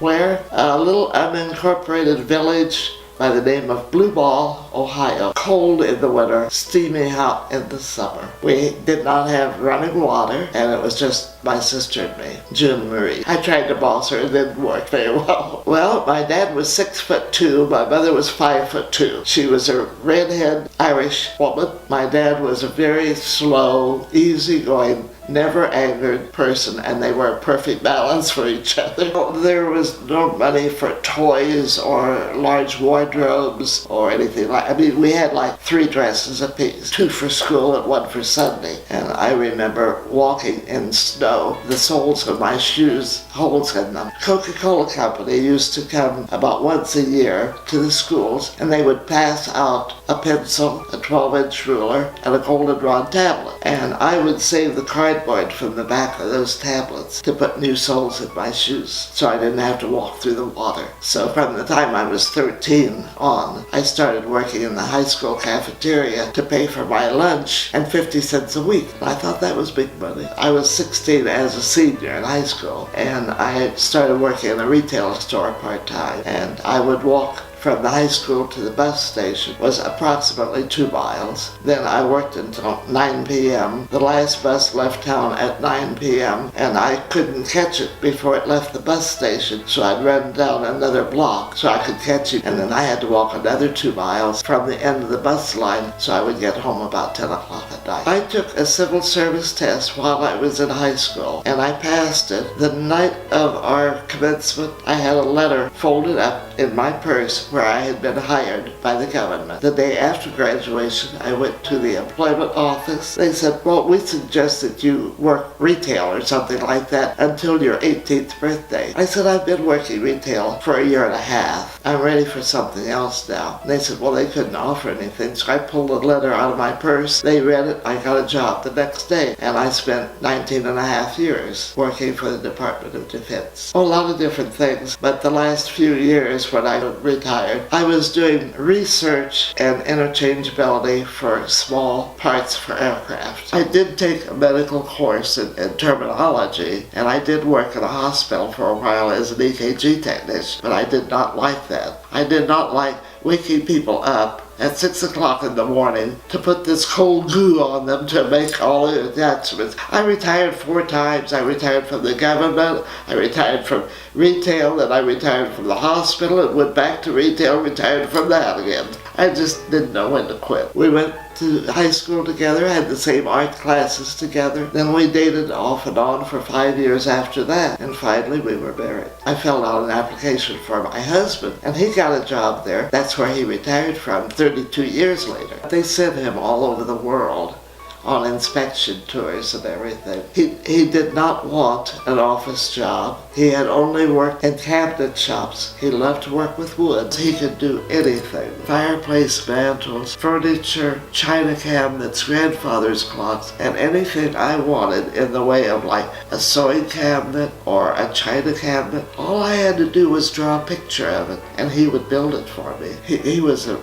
Where? A little unincorporated village by the name of Blue Ball, Ohio. Cold in the winter, steamy hot in the summer. We did not have running water, and it was just my sister and me, June Marie. I tried to boss her, it didn't work very well. Well, my dad was 6'2", my mother was 5'2". She was a redhead Irish woman. My dad was a very slow, easygoing, never angered person, and they were a perfect balance for each other. There was no money for toys or large wardrobes or anything like. I mean, we had like 3 dresses apiece, 2 for school and 1 for Sunday. And I remember walking in snow, the soles of my shoes, holes in them. Coca-Cola Company used to come about once a year to the schools, and they would pass out a pencil, a 12-inch ruler, and a goldenrod tablet. And I would save the cardboard from the back of those tablets to put new soles in my shoes, so I didn't have to walk through the water. So from the time I was 13 on, I started working in the high school cafeteria to pay for my lunch and 50 cents a week. I thought that was big money. I was 16 as a senior in high school, and I started working in a retail store part-time, and I would walk from the high school to the bus station was approximately 2 miles. Then I worked until 9 p.m. The last bus left town at 9 p.m. and I couldn't catch it before it left the bus station, so I'd run down another block so I could catch it, and then I had to walk another 2 miles from the end of the bus line so I would get home about 10 o'clock at night. I took a civil service test while I was in high school, and I passed it. The night of our commencement, I had a letter folded up in my purse where I had been hired by the government. The day after graduation, I went to the employment office. They said, well, we suggest that you work retail or something like that until your 18th birthday. I said, I've been working retail for a year and a half. I'm ready for something else now. And they said, well, they couldn't offer anything. So I pulled a letter out of my purse. They read it. I got a job the next day. And I spent 19 and a half years working for the Department of Defense. A lot of different things. But the last few years when I retired, I was doing research and interchangeability for small parts for aircraft. I did take a medical course in terminology, and I did work in a hospital for a while as an EKG technician, but I did not like that. I did not like waking people up at 6 o'clock in the morning to put this cold goo on them to make all the attachments. I retired 4 times. I retired from the government, I retired from retail, and I retired from the hospital and went back to retail, retired from that again. I just didn't know when to quit. We went to high school together, had the same art classes together. Then we dated off and on for 5 years after that, and finally we were married. I filled out an application for my husband, and he got a job there. That's where he retired from 32 years later. They sent him all over the world on inspection tours and everything. He did not want an office job. He had only worked in cabinet shops. He loved to work with wood. He could do anything. Fireplace mantles, furniture, china cabinets, grandfather's clocks, and anything I wanted in the way of like a sewing cabinet or a china cabinet. All I had to do was draw a picture of it, and he would build it for me. He was an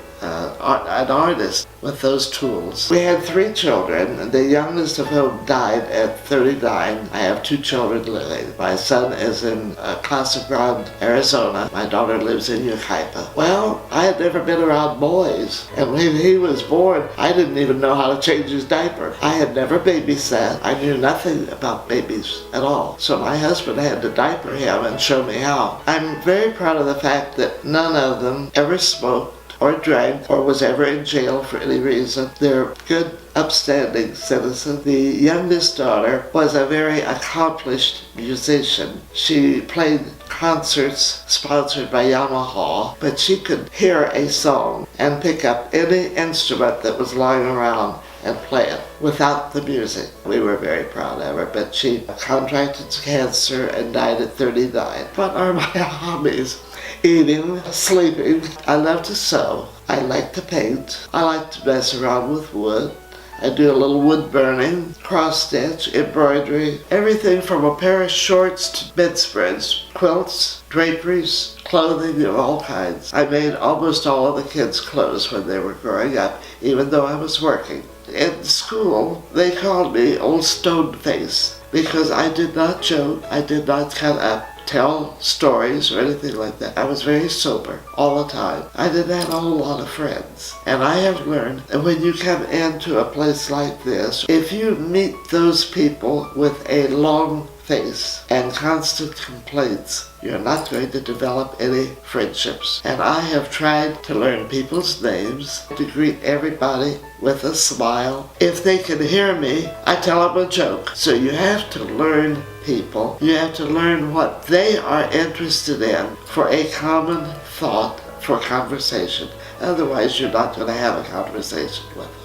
artist with those tools. We had 3 children, the youngest of whom died at 39. I have 2 children living. My son is in Casa Grande, Arizona. My daughter lives in Yucaipa. Well, I had never been around boys, and when he was born, I didn't even know how to change his diaper. I had never babysat. I knew nothing about babies at all. So my husband had to diaper him and show me how. I'm very proud of the fact that none of them ever smoked or drank or was ever in jail for any reason. They're good, upstanding citizens. The youngest daughter was a very accomplished musician. She played concerts sponsored by Yamaha, but she could hear a song and pick up any instrument that was lying around and play it without the music. We were very proud of her, but she contracted cancer and died at 39. What are my hobbies? Eating, sleeping. I love to sew. I like to paint. I like to mess around with wood. I do a little wood burning, cross stitch, embroidery, everything from a pair of shorts to bedspreads, quilts, draperies, clothing of all kinds. I made almost all of the kids' clothes when they were growing up, even though I was working. In school, they called me Old Stone Face because I did not joke, I did not cut up tell stories or anything like that. I was very sober all the time. I didn't have a whole lot of friends. And I have learned that when you come into a place like this, if you meet those people with a long face and constant complaints, you're not going to develop any friendships. And I have tried to learn people's names, to greet everybody with a smile. If they can hear me, I tell them a joke. So you have to learn people. You have to learn what they are interested in for a common thought, for conversation. Otherwise, you're not going to have a conversation with them.